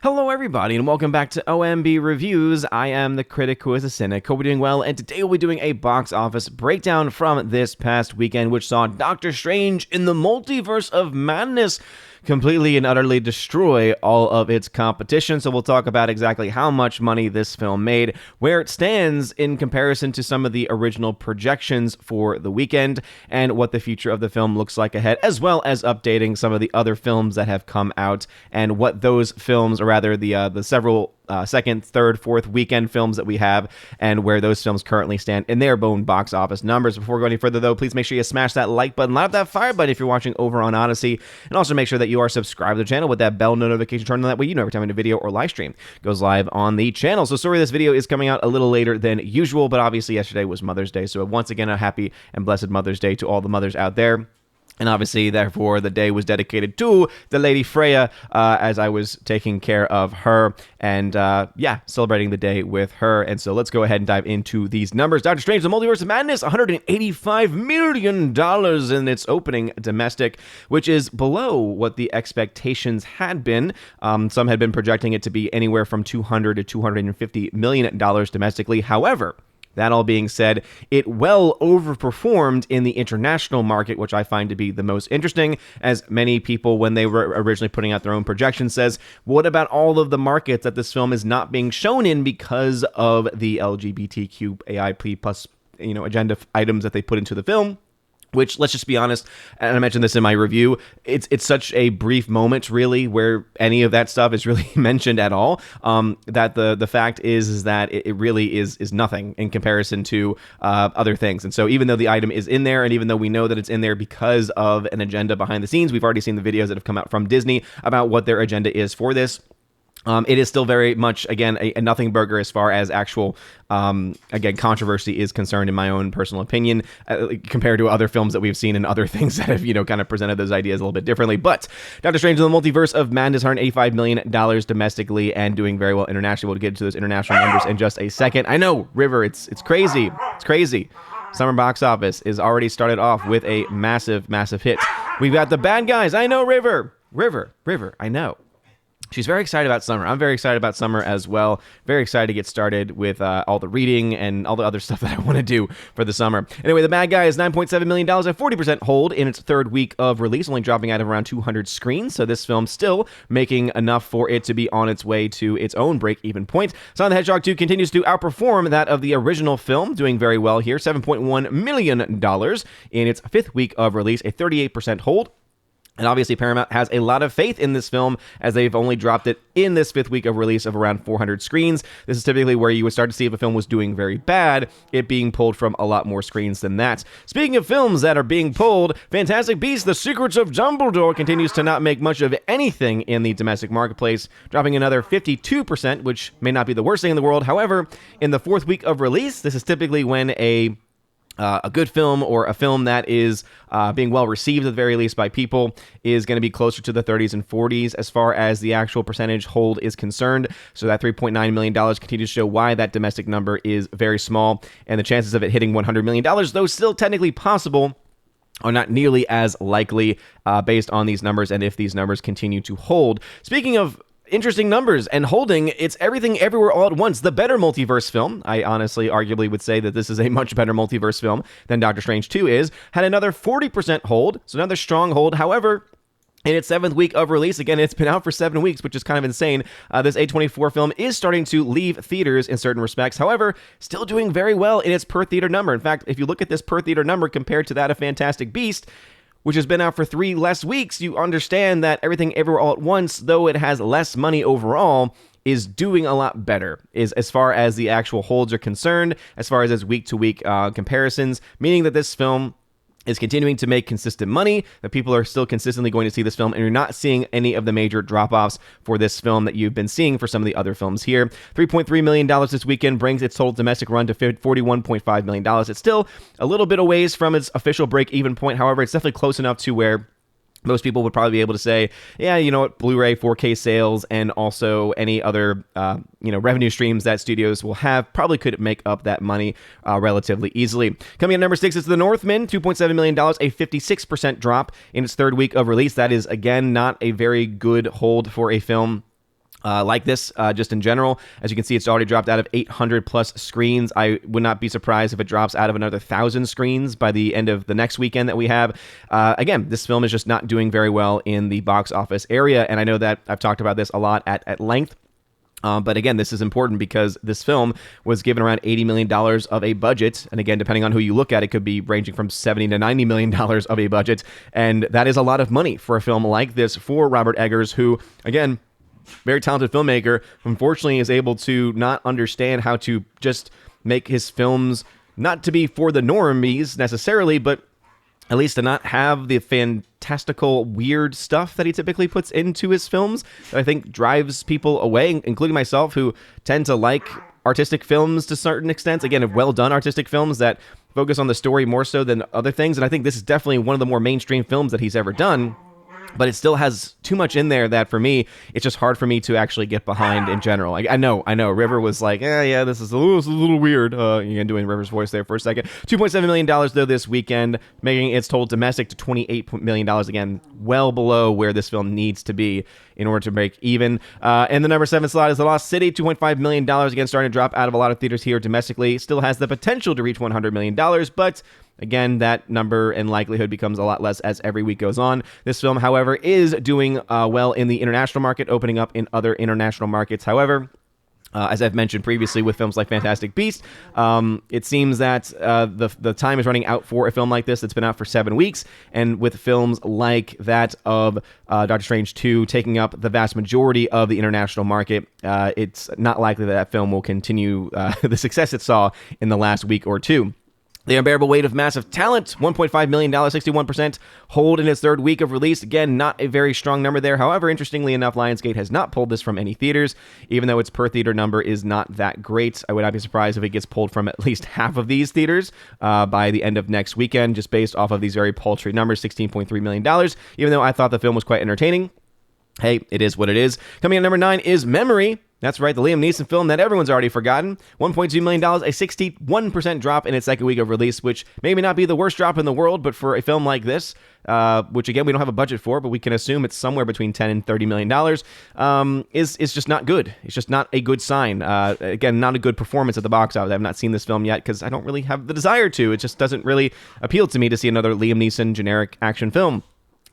Hello, everybody, and welcome back to OMB Reviews. I am the critic who is a cynic. Hope we're doing well, and today we'll be doing a box office breakdown from this past weekend, which saw Doctor Strange in the Multiverse of Madness completely and utterly destroy all of its competition. So we'll talk about exactly how much money this film made, where it stands in comparison to some of the original projections for the weekend, and what the future of the film looks like ahead, as well as updating some of the other films that have come out and what those films, or rather the several second, third, fourth weekend films that we have, and where those films currently stand in their own box office numbers. Before going any further, though, please make sure you smash that like button, light up that fire button if you're watching over on Odyssey, and also make sure that you are subscribed to the channel with that bell notification turned on. That way you know every time a video or live stream goes live on the channel. So sorry this video is coming out a little later than usual, but obviously yesterday was Mother's Day, so once again a happy and blessed Mother's Day to all the mothers out there. And obviously, therefore, the day was dedicated to the Lady Freya, as I was taking care of her and, celebrating the day with her. And so let's go ahead and dive into these numbers. Doctor Strange, The Multiverse of Madness, $185 million in its opening domestic, which is below what the expectations had been. Some had been projecting it to be anywhere from $200 to $250 million domestically. However, that all being said, it well overperformed in the international market, which I find to be the most interesting, as many people, when they were originally putting out their own projections, says, what about all of the markets that this film is not being shown in because of the LGBTQAI+ agenda items that they put into the film? Which, let's just be honest, and I mentioned this in my review, it's such a brief moment, really, where any of that stuff is really mentioned at all, that the fact is that it really is nothing in comparison to other things. And so even though the item is in there, and even though we know that it's in there because of an agenda behind the scenes, we've already seen the videos that have come out from Disney about what their agenda is for this. It is still very much, again, a nothing burger as far as actual, controversy is concerned, in my own personal opinion, compared to other films that we've seen and other things that have, kind of presented those ideas a little bit differently. But Doctor Strange in the Multiverse of Madness, $185 million domestically and doing very well internationally. We'll get into those international numbers in just a second. I know, River, it's crazy. It's crazy. Summer box office is already started off with a massive, massive hit. We've got the bad guys. I know, River, I know. She's very excited about summer. I'm very excited about summer as well. Very excited to get started with all the reading and all the other stuff that I want to do for the summer. Anyway, The Bad Guy is $9.7 million at 40% hold in its third week of release, only dropping out of around 200 screens. So this film still making enough for it to be on its way to its own break-even point. Sonic the Hedgehog 2 continues to outperform that of the original film, doing very well here. $7.1 million in its fifth week of release, a 38% hold. And obviously, Paramount has a lot of faith in this film, as they've only dropped it in this fifth week of release of around 400 screens. This is typically where you would start to see if a film was doing very bad, it being pulled from a lot more screens than that. Speaking of films that are being pulled, Fantastic Beasts: The Secrets of Dumbledore continues to not make much of anything in the domestic marketplace, dropping another 52%, which may not be the worst thing in the world. However, in the fourth week of release, this is typically when a good film, or a film that is being well received at the very least by people, is going to be closer to the 30s and 40s as far as the actual percentage hold is concerned. So that $3.9 million continues to show why that domestic number is very small, and the chances of it hitting $100 million, though still technically possible, are not nearly as likely based on these numbers, and if these numbers continue to hold. Speaking of interesting numbers and holding, it's Everything Everywhere All at Once, the better multiverse film. I honestly arguably would say that this is a much better multiverse film than Doctor Strange 2 is. Had another 40% hold, so another strong hold. However, in its seventh week of release, again, it's been out for 7 weeks, which is kind of insane. This A24 film is starting to leave theaters in certain respects. However, still doing very well in its per theater number. In fact, if you look at this per theater number compared to that of Fantastic Beast, which has been out for 3 less weeks, you understand that Everything Everywhere All at Once, though it has less money overall, is doing a lot better as far as the actual holds are concerned, as far as its week-to-week comparisons, meaning that this film is continuing to make consistent money, that people are still consistently going to see this film, and you're not seeing any of the major drop-offs for this film that you've been seeing for some of the other films here. $3.3 million this weekend brings its total domestic run to $41.5 million. It's still a little bit away from its official break-even point. However, it's definitely close enough to where most people would probably be able to say, yeah, you know what, Blu-ray, 4K sales, and also any other, revenue streams that studios will have probably could make up that money relatively easily. Coming in at number 6 is The Northman, $2.7 million, a 56% drop in its third week of release. That is, again, not a very good hold for a film like this, just in general. As you can see, it's already dropped out of 800 plus screens. I would not be surprised if it drops out of another 1,000 screens by the end of the next weekend that we have. Again, this film is just not doing very well in the box office area, and I know that I've talked about this a lot at length. But again, this is important because this film was given around $80 million of a budget. And again, depending on who you look at, it could be ranging from $70 to $90 million of a budget. And that is a lot of money for a film like this for Robert Eggers, who, again, very talented filmmaker, unfortunately is able to not understand how to just make his films not to be for the normies necessarily, but at least to not have the fantastical, weird stuff that he typically puts into his films that I think drives people away, including myself, who tend to like artistic films to certain extents. Again, well-done artistic films that focus on the story more so than other things, and I think this is definitely one of the more mainstream films that he's ever done. But it still has too much in there that, for me, it's just hard for me to actually get behind in general. I know. River was like, yeah, this is a little weird. You're doing River's voice there for a second. $2.7 million, though, this weekend, making its total domestic to $28 million. Again, well below where this film needs to be in order to break even. And the number 7 slot is The Lost City, $2.5 million. Again, starting to drop out of a lot of theaters here domestically. Still has the potential to reach $100 million, but again, that number and likelihood becomes a lot less as every week goes on. This film, however, is doing well in the international market, opening up in other international markets. However, as I've mentioned previously with films like Fantastic Beasts, it seems that the time is running out for a film like this that's been out for 7 weeks, and with films like that of Doctor Strange 2 taking up the vast majority of the international market, it's not likely that film will continue the success it saw in the last week or two. The Unbearable Weight of Massive Talent, $1.5 million, 61% hold in its third week of release. Again, not a very strong number there. However, interestingly enough, Lionsgate has not pulled this from any theaters, even though its per theater number is not that great. I would not be surprised if it gets pulled from at least half of these theaters by the end of next weekend, just based off of these very paltry numbers, $16.3 million, even though I thought the film was quite entertaining. Hey, it is what it is. Coming in at number 9 is Memory. That's right, the Liam Neeson film that everyone's already forgotten. $1.2 million, a 61% drop in its second week of release, which may not be the worst drop in the world, but for a film like this, which again, we don't have a budget for, but we can assume it's somewhere between $10 and $30 million, is just not good. It's just not a good sign. Again, not a good performance at the box office. I have not seen this film yet because I don't really have the desire to. It just doesn't really appeal to me to see another Liam Neeson generic action film.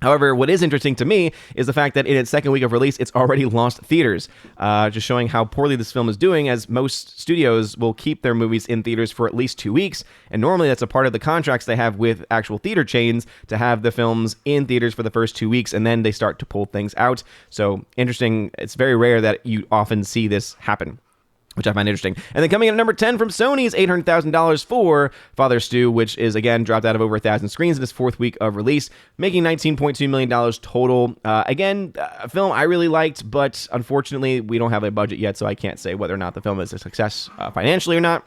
However, what is interesting to me is the fact that in its second week of release, it's already lost theaters, just showing how poorly this film is doing, as most studios will keep their movies in theaters for at least 2 weeks, and normally that's a part of the contracts they have with actual theater chains to have the films in theaters for the first 2 weeks, and then they start to pull things out. So, interesting. It's very rare that you often see this happen, which I find interesting. And then coming in at number 10 from Sony is $800,000 for Father Stu, which is, again, dropped out of over 1,000 screens in its fourth week of release, making $19.2 million total. Again, a film I really liked, but unfortunately, we don't have a budget yet, so I can't say whether or not the film is a success financially or not.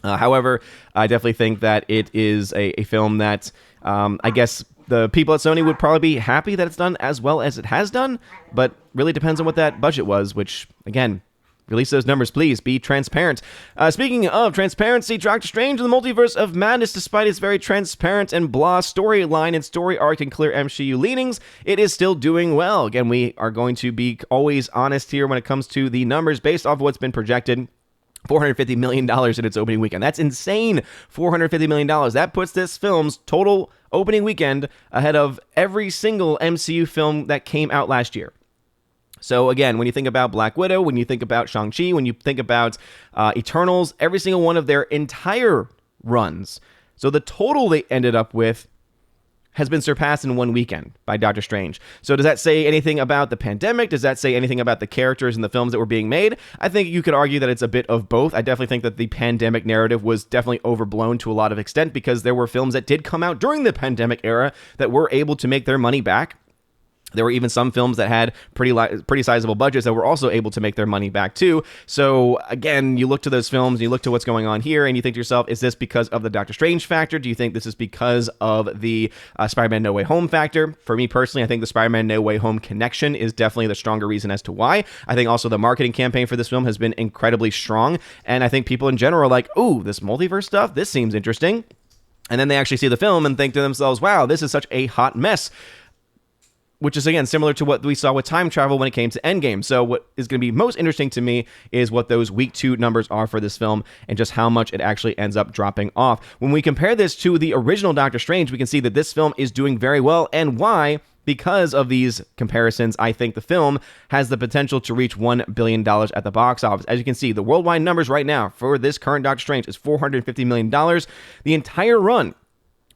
However, I definitely think that it is a film that, I guess, the people at Sony would probably be happy that it's done as well as it has done, but really depends on what that budget was, which, again, release those numbers, please. Be transparent. Speaking of transparency, Doctor Strange in the Multiverse of Madness, despite its very transparent and blah storyline and story arc and clear MCU leanings, it is still doing well. Again, we are going to be always honest here when it comes to the numbers based off of what's been projected. $450 million in its opening weekend. That's insane. $450 million. That puts this film's total opening weekend ahead of every single MCU film that came out last year. So again, when you think about Black Widow, when you think about Shang-Chi, when you think about Eternals, every single one of their entire runs. So the total they ended up with has been surpassed in one weekend by Doctor Strange. So does that say anything about the pandemic? Does that say anything about the characters and the films that were being made? I think you could argue that it's a bit of both. I definitely think that the pandemic narrative was definitely overblown to a lot of extent because there were films that did come out during the pandemic era that were able to make their money back. There were even some films that had pretty sizable budgets that were also able to make their money back too. So again, you look to those films, you look to what's going on here, and you think to yourself, is this because of the Doctor Strange factor? Do you think this is because of the Spider-Man No Way Home factor? For me personally, I think the Spider-Man No Way Home connection is definitely the stronger reason as to why. I think also the marketing campaign for this film has been incredibly strong, and I think people in general are like, ooh, this multiverse stuff, this seems interesting. And then they actually see the film and think to themselves, wow, this is such a hot mess. which is, again, similar to what we saw with time travel when it came to Endgame. So what is going to be most interesting to me is what those week 2 numbers are for this film and just how much it actually ends up dropping off. When we compare this to the original Doctor Strange, we can see that this film is doing very well. And why? Because of these comparisons, I think the film has the potential to reach $1 billion at the box office. As you can see, the worldwide numbers right now for this current Doctor Strange is $450 million. The entire run,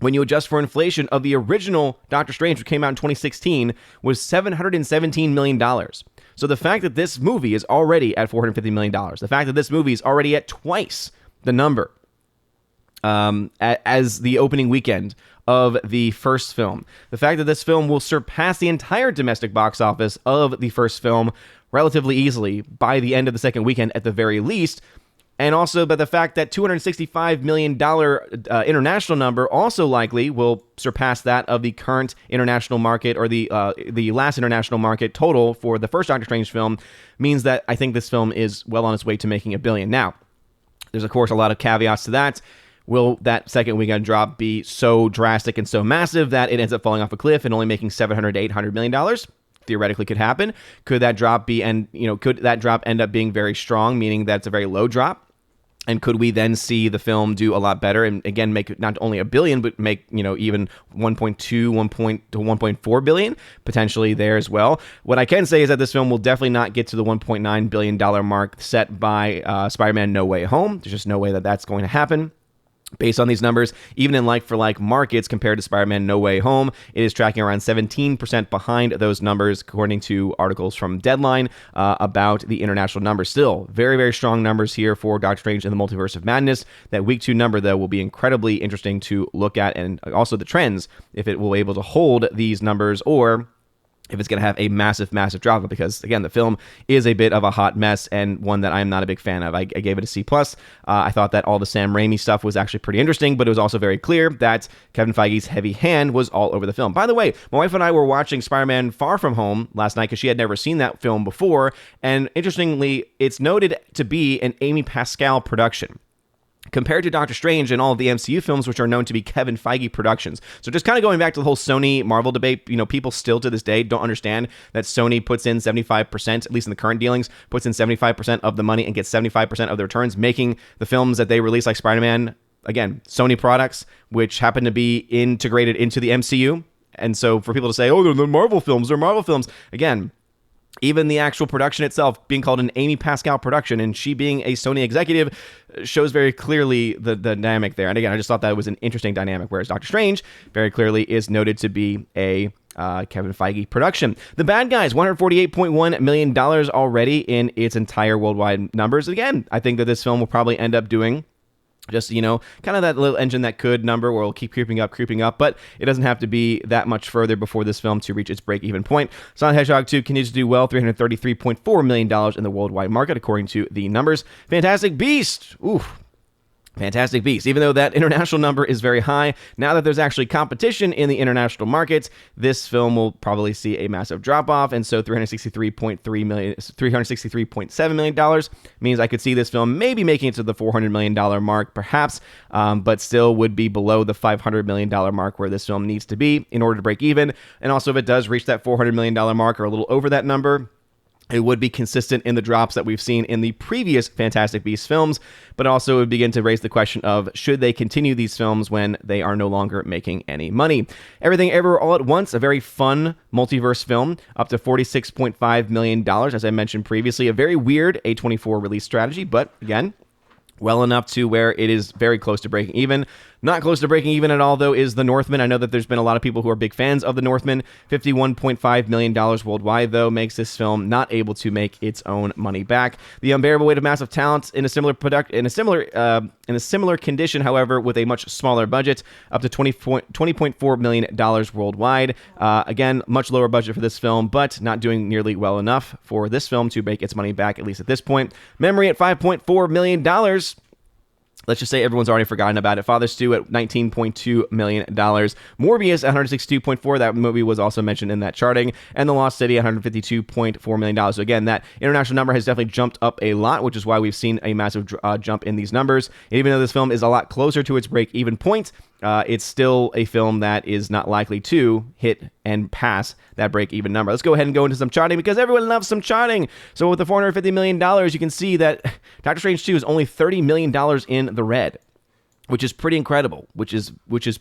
when you adjust for inflation, of the original Doctor Strange, which came out in 2016, was $717 million. So the fact that this movie is already at $450 million, the fact that this movie is already at twice the number as the opening weekend of the first film, the fact that this film will surpass the entire domestic box office of the first film relatively easily by the end of the second weekend at the very least, and also by the fact that $265 million international number also likely will surpass that of the current international market, or the last international market total for the first Doctor Strange film, means that I think this film is well on its way to making $1 billion. Now, there's of course a lot of caveats to that. Will that second weekend drop be so drastic and so massive that it ends up falling off a cliff and only making $700 to $800 million? Theoretically could happen. Could that drop could that drop end up being very strong, meaning that it's a very low drop? And could we then see the film do a lot better and, again, make not only $1 billion, but make, even 1.2 to 1.4 billion potentially there as well? What I can say is that this film will definitely not get to the $1.9 billion mark set by Spider-Man No Way Home. There's just no way that that's going to happen. Based on these numbers, even in like-for-like markets compared to Spider-Man No Way Home, it is tracking around 17% behind those numbers, according to articles from Deadline about the international numbers. Still, very, very strong numbers here for Doctor Strange and the Multiverse of Madness. That week 2 number, though, will be incredibly interesting to look at, and also the trends, if it will be able to hold these numbers, or if it's going to have a massive, massive drop, because, again, the film is a bit of a hot mess and one that I'm not a big fan of. I gave it a C+. I thought that all the Sam Raimi stuff was actually pretty interesting, but it was also very clear that Kevin Feige's heavy hand was all over the film. By the way, my wife and I were watching Spider-Man Far From Home last night because she had never seen that film before, and interestingly, it's noted to be an Amy Pascal production, compared to Doctor Strange and all of the MCU films, which are known to be Kevin Feige productions. So just kind of going back to the whole Sony-Marvel debate, people still to this day don't understand that Sony puts in 75%, at least in the current dealings, puts in 75% of the money and gets 75% of the returns, making the films that they release like Spider-Man, again, Sony products, which happen to be integrated into the MCU. And so for people to say, oh, they're Marvel films, again, even the actual production itself being called an Amy Pascal production and she being a Sony executive shows very clearly the dynamic there. And again, I just thought that was an interesting dynamic, whereas Doctor Strange very clearly is noted to be a Kevin Feige production. The Bad Guys, $148.1 million already in its entire worldwide numbers. Again, I think that this film will probably end up doing just, kind of that little engine that could number where it'll keep creeping up, but it doesn't have to be that much further before this film to reach its break-even point. Sonic the Hedgehog 2 continues to do well, $333.4 million in the worldwide market, according to the numbers. Fantastic Beasts, Fantastic Beasts. Even though that international number is very high, now that there's actually competition in the international markets, this film will probably see a massive drop-off, and so $363.7 million means I could see this film maybe making it to the $400 million mark, perhaps, but still would be below the $500 million mark where this film needs to be in order to break even. And also, if it does reach that $400 million mark or a little over that number, it would be consistent in the drops that we've seen in the previous Fantastic Beasts films, but also it would begin to raise the question of, should they continue these films when they are no longer making any money? Everything Everywhere All at Once, a very fun multiverse film, up to $46.5 million, as I mentioned previously. A very weird A24 release strategy, but again, well enough to where it is very close to breaking even. Not close to breaking even at all, though, is The Northman. I know that there's been a lot of people who are big fans of The Northman. $51.5 million worldwide, though, makes this film not able to make its own money back. The Unbearable Weight of Massive Talent, in a similar condition, however, with a much smaller budget, up to $20.4 million worldwide. Again, much lower budget for this film, but not doing nearly well enough for this film to make its money back, at least at this point. Memory at $5.4 million. Let's just say everyone's already forgotten about it. Father Stu at $19.2 million. Morbius at $162.4. That movie was also mentioned in that charting. And The Lost City at $152.4 million. So again, that international number has definitely jumped up a lot, which is why we've seen a massive jump in these numbers. And even though this film is a lot closer to its break-even point, it's still a film that is not likely to hit and pass that break-even number. Let's go ahead and go into some charting because everyone loves some charting. So with the $450 million, you can see that Doctor Strange 2 is only $30 million in the red, which is pretty incredible, which is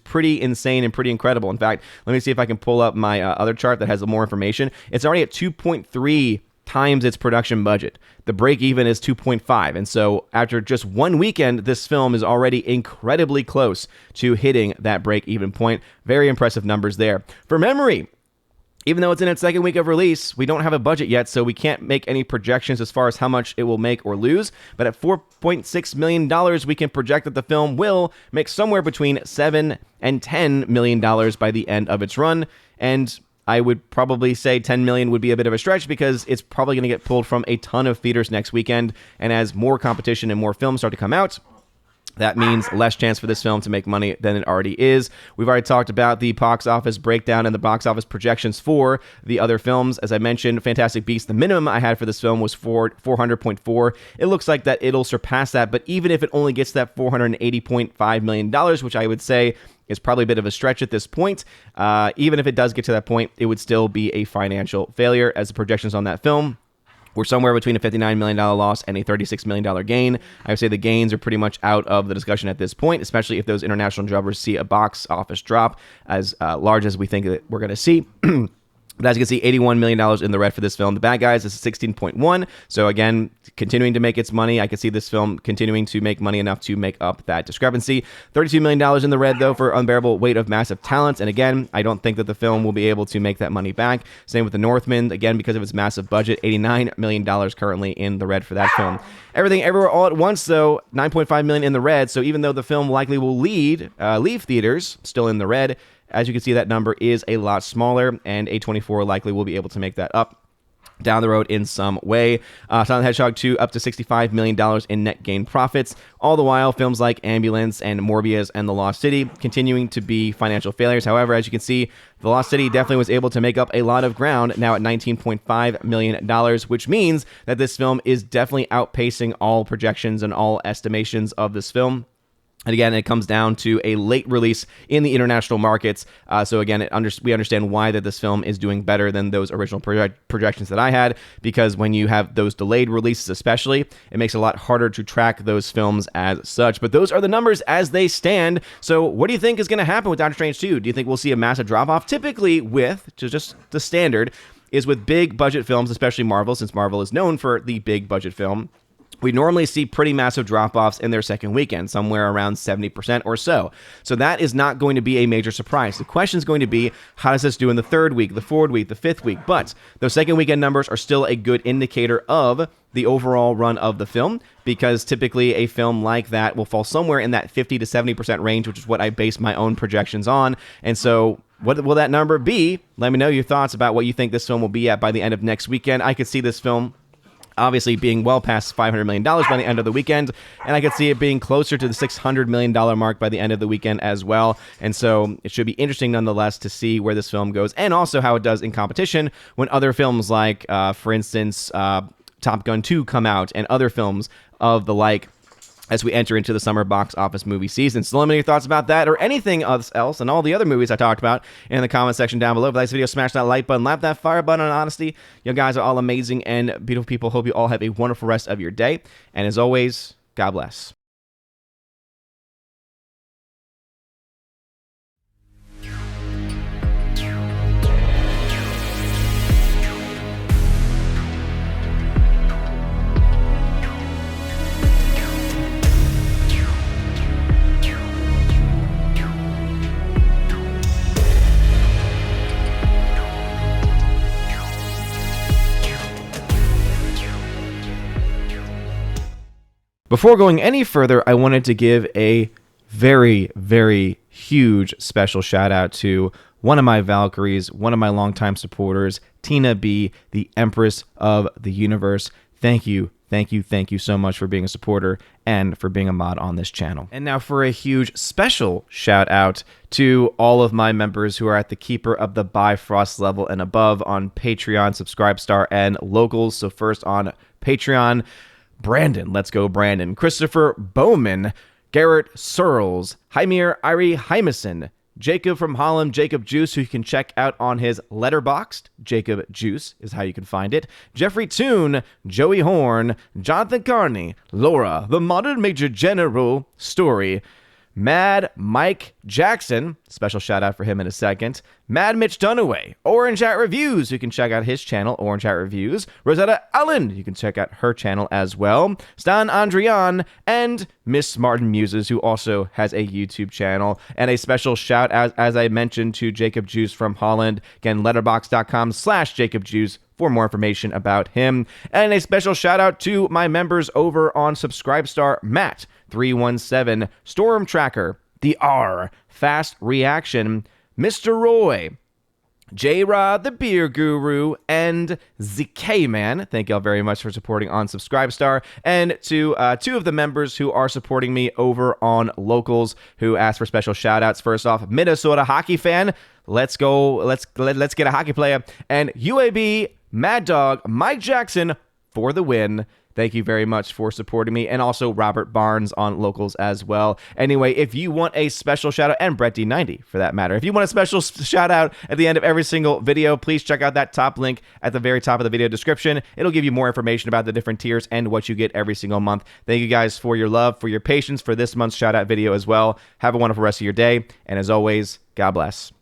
pretty insane and pretty incredible. In fact, let me see if I can pull up my other chart that has more information. It's already at 2.3 times its production budget. The break even is 2.5. And so after just one weekend, this film is already incredibly close to hitting that break even point. Very impressive numbers there. For memory, even though it's in its second week of release, we don't have a budget yet, so we can't make any projections as far as how much it will make or lose. But at $4.6 million, we can project that the film will make somewhere between $7 and $10 million by the end of its run. And I would probably say 10 million would be a bit of a stretch because it's probably going to get pulled from a ton of theaters next weekend. And as more competition and more films start to come out, that means less chance for this film to make money than it already is. We've already talked about the box office breakdown and the box office projections for the other films. As I mentioned, Fantastic Beasts, the minimum I had for this film was 400.4. It looks like that it'll surpass that, but even if it only gets that $480.5 million, which I would say is probably a bit of a stretch at this point, even if it does get to that point, it would still be a financial failure as the projections on that film we're somewhere between a $59 million loss and a $36 million gain. I would say the gains are pretty much out of the discussion at this point, especially if those international jobbers see a box office drop as large as we think that we're going to see. But as you can see, $81 million in the red for this film. The Bad Guys is 16.1. So again, continuing to make its money. I could see this film continuing to make money enough to make up that discrepancy. $32 million in the red, though, for Unbearable Weight of Massive Talent. And again, I don't think that the film will be able to make that money back. Same with The Northman. Again, because of its massive budget, $89 million currently in the red for that film. Everything Everywhere All at Once, though, $9.5 million in the red. So even though the film likely will leave theaters, still in the red, as you can see, that number is a lot smaller, and A24 likely will be able to make that up down the road in some way. Sonic the Hedgehog 2 up to $65 million in net gain profits. All the while, films like Ambulance and Morbius and The Lost City continuing to be financial failures. However, as you can see, The Lost City definitely was able to make up a lot of ground, now at $19.5 million, which means that this film is definitely outpacing all projections and all estimations of this film. And again, it comes down to a late release in the international markets. So again, we understand why that this film is doing better than those original projections that I had, because when you have those delayed releases especially, it makes it a lot harder to track those films as such. But those are the numbers as they stand. So what do you think is going to happen with Doctor Strange 2? Do you think we'll see a massive drop-off? Typically just the standard, is with big budget films, especially Marvel, since Marvel is known for the big budget film. We normally see pretty massive drop-offs in their second weekend, somewhere around 70% or so. So that is not going to be a major surprise. The question is going to be, how does this do in the third week, the fourth week, the fifth week? But those second weekend numbers are still a good indicator of the overall run of the film, because typically a film like that will fall somewhere in that 50 to 70% range, which is what I base my own projections on. And so what will that number be? Let me know your thoughts about what you think this film will be at by the end of next weekend. I could see this film obviously being well past $500 million by the end of the weekend, and I could see it being closer to the $600 million mark by the end of the weekend as well. And so it should be interesting nonetheless to see where this film goes, and also how it does in competition when other films like, for instance, Top Gun 2 come out, and other films of the like, as we enter into the summer box office movie season. So let me know your thoughts about that or anything else and all the other movies I talked about in the comment section down below. If you like this video, smash that like button, lap that fire button on honesty. You guys are all amazing and beautiful people. Hope you all have a wonderful rest of your day. And as always, God bless. Before going any further, I wanted to give a very, very huge special shout out to one of my Valkyries, one of my longtime supporters, Tina B, the Empress of the Universe. Thank you so much for being a supporter and for being a mod on this channel. And now for a huge special shout out to all of my members who are at the Keeper of the Bifrost level and above on Patreon, Subscribestar, and Locals. So first on Patreon, Brandon, let's go Brandon, Christopher Bowman, Garrett Searles, Hymir Irie Hymason, Jacob from Holland, Jacob Juice, who you can check out on his Letterboxd. Jacob Juice is how you can find it. Jeffrey Toon, Joey Horn, Jonathan Carney, Laura, the Modern Major General, Story, Mad Mike Jackson, special shout out for him in a second, Mad Mitch Dunaway, Orange Hat Reviews, you can check out his channel, Orange Hat Reviews, Rosetta Allen, you can check out her channel as well, Stan Andrian, and Miss Martin Muses, who also has a YouTube channel, and a special shout out, as I mentioned, to Jacob Juice from Holland, again, letterboxd.com/Jacob Juice for more information about him, and a special shout out to my members over on Subscribestar, Matt 317, Storm Tracker, The R, Fast Reaction, Mr. Roy, J-Rod, the Beer Guru, and ZK Man. Thank y'all very much for supporting on Subscribestar. And to two of the members who are supporting me over on Locals, who asked for special shout-outs. First off, Minnesota hockey fan. Let's go. Let's get a hockey player. And UAB, Mad Dog, Mike Jackson for the win. Thank you very much for supporting me, and also Robert Barnes on Locals as well. Anyway, if you want a special shout out, and Brett D90 for that matter, if you want a special shout out at the end of every single video, please check out that top link at the very top of the video description. It'll give you more information about the different tiers and what you get every single month. Thank you guys for your love, for your patience, for this month's shout out video as well. Have a wonderful rest of your day, and as always, God bless.